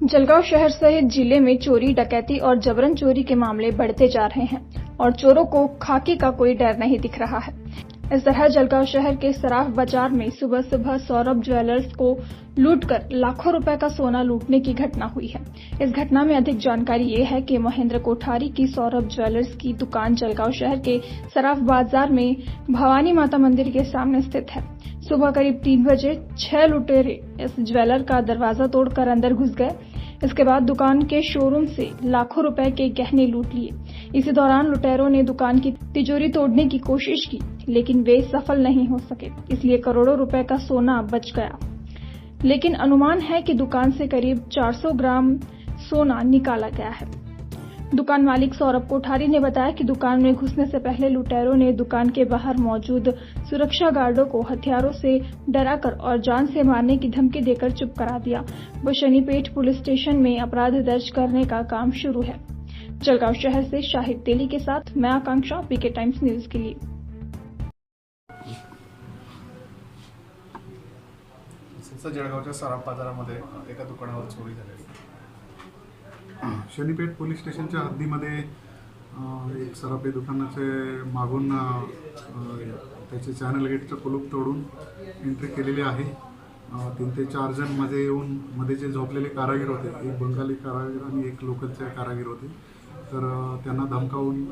जलगांव शहर सहित जिले में चोरी, डकैती और जबरन चोरी के मामले बढ़ते जा रहे हैं और चोरों को खाकी का कोई डर नहीं दिख रहा है। इस तरह जलगांव शहर के सराफ बाजार में सुबह सुबह सौरभ ज्वेलर्स को लूटकर लाखों रुपए का सोना लूटने की घटना हुई है। इस घटना में अधिक जानकारी ये है कि महेंद्र कोठारी की सौरभ ज्वेलर्स की दुकान जलगांव शहर के सराफ बाजार में भवानी माता मंदिर के सामने स्थित है। सुबह करीब 3 बजे 6 लुटेरे इस ज्वेलर का दरवाजा तोड़कर अंदर घुस गए। इसके बाद दुकान के शोरूम से लाखों रुपए के गहने लूट लिए। इसी दौरान लुटेरों ने दुकान की तिजोरी तोड़ने की कोशिश की, लेकिन वे सफल नहीं हो सके, इसलिए करोड़ों रुपए का सोना बच गया। लेकिन अनुमान है कि दुकान से करीब 400 ग्राम सोना निकाला गया है। दुकान मालिक सौरभ कोठारी ने बताया कि दुकान में घुसने से पहले लुटेरों ने दुकान के बाहर मौजूद सुरक्षा गार्डों को हथियारों से डराकर और जान से मारने की धमकी देकर चुप करा दिया। वो शनिपेट पुलिस स्टेशन में अपराध दर्ज करने का काम शुरू है। जलगांव शहर से शाहिद तेली के साथ मैं आकांक्षा, पीके टाइम्स न्यूज के लिए। जळगावच्या सराफ बाजारामध्ये एका दुकानावर चोरी झाली। शनिपेठ पोलीस स्टेशनच्या हद्दीमध्ये एक सराफी दुकानाचे मागून त्याचे चॅनल गेटचं कुलूप तोडून एंट्री केलेली आहे। 3 ते 4 जण मध्ये येऊन मध्ये जे झोपलेले कारागीर होते, एक बंगाली कारागीर आणि एक लोकलचे कारागीर होते, तर त्यांना धमकावून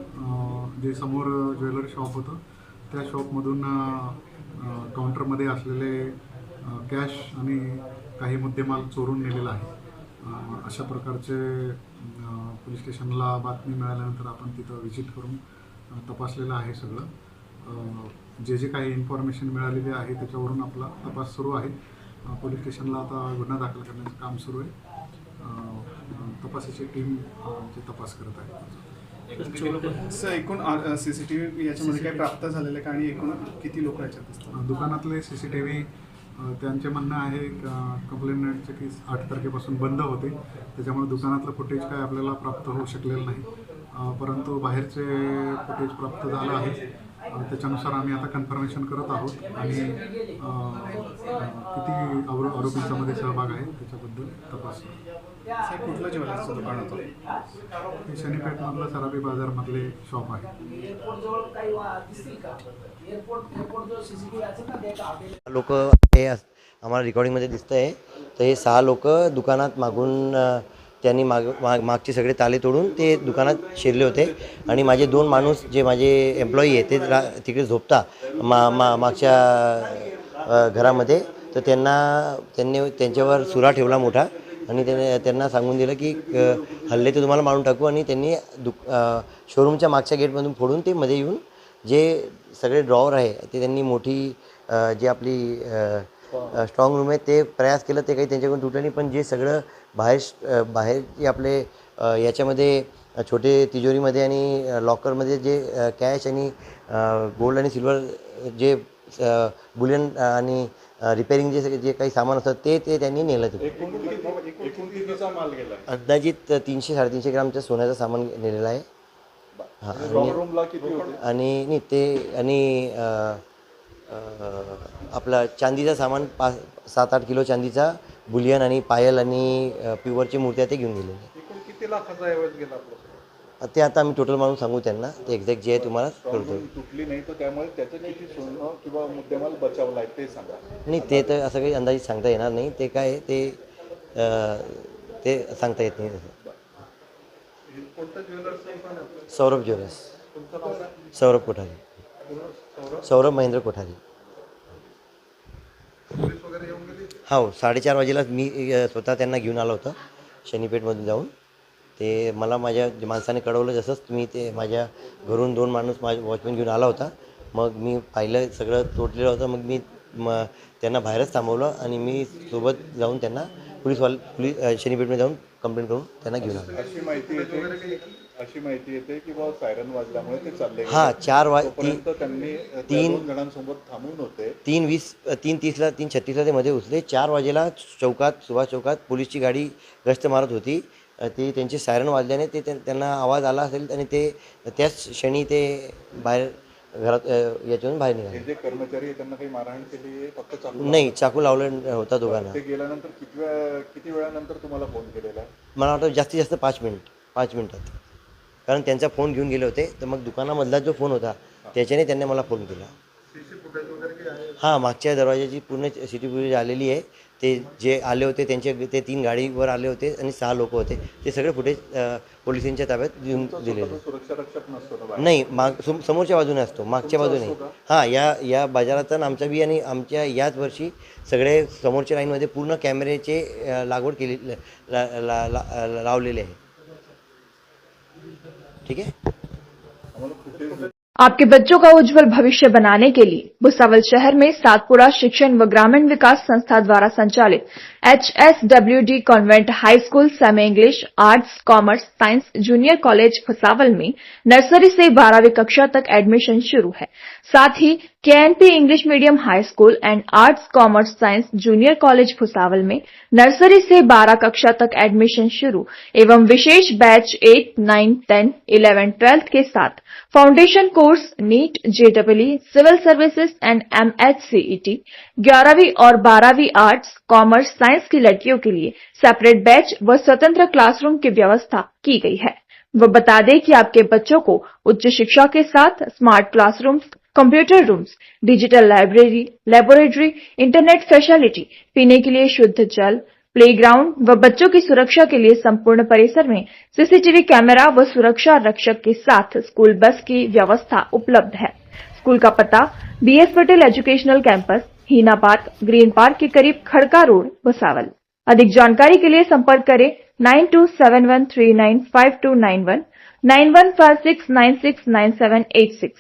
जे समोर ज्वेलरी शॉप होतं त्या शॉपमधून काउंटरमध्ये असलेले कॅश आणि काही मुद्देमाल चोरून नेलेला आहे। अशा प्रकारचे पोलीस स्टेशनला बातमी मिळाल्यानंतर आपण तिथं व्हिजिट करून तपासलेलं आहे सगळं। जे काही इन्फॉर्मेशन मिळालेली आहे त्याच्यावरून आपला तपास सुरू आहे। पोलीस स्टेशनला आता गुन्हा दाखल करण्याचं काम सुरू आहे। तपासाची टीम तपास करत आहे। एकूण सीसीटीव्ही याच्यामध्ये काय प्राप्त झालेलं आहे आणि एकूण किती लोक याच्यात असतात? दुकानातले सीसीटीव्ही त्यांचे म्हणणं आहे कंप्लेंटचे की 8 तारखेपासून बंद होते, त्याच्यामुळे दुकानातलं फुटेज काय आपल्याला प्राप्त होऊ शकलेलं नाही, परंतु बाहेरचे फुटेज प्राप्त झालं आहे। त्याच्यानुसार आम्ही आता कन्फर्मेशन करत आहोत आणि किती आरोपींचा मध्ये सहभाग आहे त्याच्याबद्दल तपास। कुठलं ज्वेलर्सचं दुकान होतं? हे शनिपेठमधलं सराफी बाजारमधले शॉप आहे। लोक हे आम्हाला रेकॉर्डिंगमध्ये दिसतं आहे, तर हे 6 लोक दुकानात मागून त्यांनी मागचे सगळे ताले तोडून ते दुकानात शिरले होते आणि माझे 2 माणूस जे माझे एम्प्लॉई आहे ते तिकडे झोपता मागच्या घरामध्ये, तर त्यांनी त्यांच्यावर सुरा ठेवला मोठा आणि त्यांना सांगून दिलं की हल्ले तर तुम्हाला मारून टाकू, आणि त्यांनी शोरूमच्या मागच्या गेटमधून फोडून ते मध्ये येऊन जे सगळे ड्रॉवर आहे ते त्यांनी मोठी जी आपली स्ट्रॉंग रूम आहे ते प्रयास केलं, ते काही त्यांच्याकडून तुटलं नाही, पण जे सगळं बाहेर जे आपले याच्यामध्ये छोटे तिजोरीमध्ये आणि लॉकरमध्ये जे कॅश आणि गोल्ड आणि सिल्वर जे बुलियन आणि रिपेरिंग जे काही सामान असतं ते त्यांनी नेलं। अंदाजित 300-350 ग्रामचं सोन्याचं सामान नेलेलं आहे। आणि नाही ते आणि आपला चांदीचा सामान 7-8 किलो चांदीचा बुलियन आणि पायल आणि प्युअरची मूर्त्या ते घेऊन गेलेले। किती लाखाचा ऐवज गेला आपला? ते आता आम्ही टोटल मारून सांगू त्यांना, ते एक्झॅक्ट जे आहे तुम्हाला कळतो। तुटली नाही तर त्यामुळे त्याचं किती सोनं किंवा मुद्देमाल बचावला आहे ते सांगा। नाही ते तर असं काही अंदाजित सांगता येणार नाही, ते काय ते सांगता येत नाही तसं। सौरभ ज्वेलर्स, सौरभ कोठारी, सौरभ महेंद्र कोठारी। हो, 4:30 वाजेला मी स्वतः त्यांना घेऊन आलो होतं शनिपेठमधून जाऊन। ते मला माझ्या माणसाने कळवलं, जसंच मी ते माझ्या घरून 2 माणूस माझ्या वॉचमॅन घेऊन आला होता, मग मी पाहिलं सगळं तोडलेलं होतं, मग मी त्यांना बाहेरच थांबवलं आणि मी सोबत जाऊन त्यांना पोलीस शनिपेठमध्ये जाऊन कंप्लेंट करून त्यांना घेऊन आलो। अशी माहिती येते की बाबा सायरन वाजल्यामुळे ते चालले। हां, 3 जणांसोबत थांबून होते। 3:30ला 3:36ला ते मध्ये उचले। 4 वाजेला सुभाष चौकात पोलीसची गाडी गस्त मारत होती, ते त्यांचे सायरन वाजल्याने ते त्यांना आवाज आला असेल आणि ते त्याच क्षणी ते बाहेर घरात याच्यातून बाहेर निघाले. जे कर्मचारी आहे त्यांना काही मारहाण केली फक्त चाकू? नाही, चाकू लावलं होता दोघांना. ते गेल्यानंतर किती वेळानंतर तुम्हाला फोन केलेला? मला वाटतं जास्तीत जास्त 5 मिनिटात, कारण त्यांचा फोन घेऊन गेले होते. तर मग दुकानामधला जो फोन होता त्याच्याने त्यांनी मला फोन केला. हां, मागच्या दरवाजाची पूर्ण CCTV आलेली आहे. ते जे आले होते ते 3 गाडीवर आले होते आणि 6 लोक होते. ते सगळे फुटेज पोलिसांच्या ताब्यात देऊन दिलेले. सुरक्षा रक्षक नसतो नाही, समोरच्या बाजूने असतो, मागच्या बाजूने. हां, या बाजारात आमचा बी आणि आमच्या याच वर्षी सगळे समोरच्या लाईनमध्ये पूर्ण कॅमेऱ्याचे लागवड केली लावलेले आहे. ठीक है. आपके बच्चों का उज्जवल भविष्य बनाने के लिए भुसावल शहर में सातपुड़ा शिक्षण व ग्रामीण विकास संस्था द्वारा संचालित HSWD convent high school semi English arts commerce science junior college Bhusawal में नर्सरी से 12वीं कक्षा तक एडमिशन शुरू है. साथ ही KNP English medium high school and arts commerce science junior college Bhusawal में नर्सरी से 12 कक्षा तक एडमिशन शुरू एवं विशेष बैच 8, 9, 10, 11, 12 के साथ foundation course NEET JEE civil services and MHCET 11वीं और 12वीं आर्ट्स कॉमर्स साइंस की लड़कियों के लिए सेपरेट बैच व स्वतंत्र क्लासरूम की व्यवस्था की गई है. वो बता दें कि आपके बच्चों को उच्च शिक्षा के साथ smart classrooms, computer rooms, digital library, laboratory, internet facility, पीने के लिए शुद्ध जल, प्लेग्राउंड व बच्चों की सुरक्षा के लिए संपूर्ण परिसर में CCTV कैमरा व सुरक्षा रक्षक के साथ स्कूल बस की व्यवस्था उपलब्ध है. स्कूल का पता BS Patel educational campus, Heena park, green park के करीब खड़का रोड, भुसावल. अधिक जानकारी के लिए संपर्क करें 9271395291, 9156969786.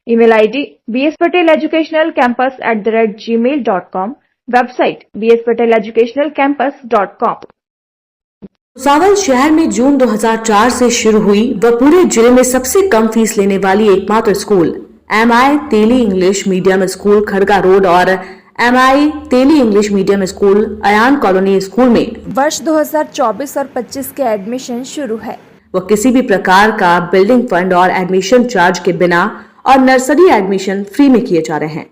Email ID bspateleducationalcampus@gmail.com. Website bspateleducationalcampus.com. Bhusawal शहर में जून 2004 से शुरू हुई व पूरे जिले में सबसे कम फीस लेने वाली एकमात्र school MI Teli English medium school Khadka road और MI Teli English medium school Ayan colony school में वर्ष 2024 और 25 के एडमिशन शुरू है. वो किसी भी प्रकार का बिल्डिंग फंड और एडमिशन चार्ज के बिना और नर्सरी एडमिशन फ्री में किए जा रहे हैं,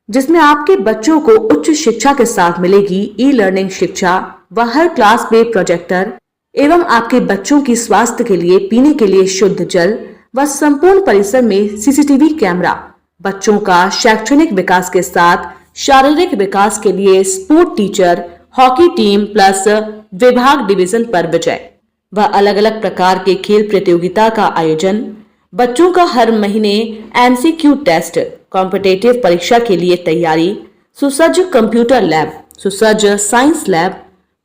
जिसमें आपके बच्चों को उच्च शिक्षा के साथ मिलेगी ई-लर्निंग शिक्षा व हर क्लास में प्रोजेक्टर एवं आपके बच्चों की स्वास्थ्य के लिए पीने के लिए शुद्ध जल व संपूर्ण परिसर में CCTV कैमरा. बच्चों का शैक्षणिक विकास के साथ शारीरिक विकास के लिए sport teacher, hockey team plus विभाग डिवीजन पर विजय व अलग अलग प्रकार के खेल प्रतियोगिता का आयोजन. बच्चों का हर महीने MCQ टेस्ट, कॉम्पिटिटिव परीक्षा के लिए तैयारी, सुसज्ज कंप्यूटर लैब, सुसज्ज साइंस लैब,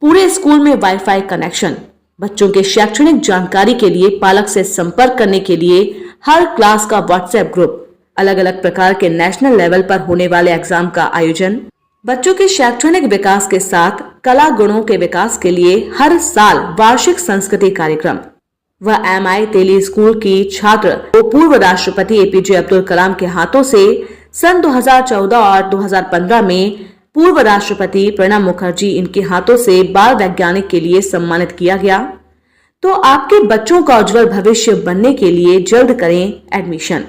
पूरे स्कूल में वाईफाई कनेक्शन. बच्चों के शैक्षणिक जानकारी के लिए पालक से संपर्क करने के लिए हर क्लास का WhatsApp ग्रुप, अलग अलग प्रकार के नेशनल लेवल पर होने वाले एग्जाम का आयोजन. बच्चों के शैक्षणिक विकास के साथ कला गुणों के विकास के लिए हर साल वार्षिक संस्कृति कार्यक्रम. वह MI तेली स्कूल की छात्र वो पूर्व राष्ट्रपति APJ अब्दुल कलाम के हाथों से सन 2014 और 2015 में पूर्व राष्ट्रपति प्रणब मुखर्जी इनके हाथों से बाल वैज्ञानिक के लिए सम्मानित किया गया. तो आपके बच्चों का उज्जवल भविष्य बनने के लिए जल्द करें एडमिशन.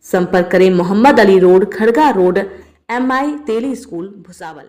संपर्क करें Mohammad Ali road, Khadka road, MI Teli school, Bhusawal.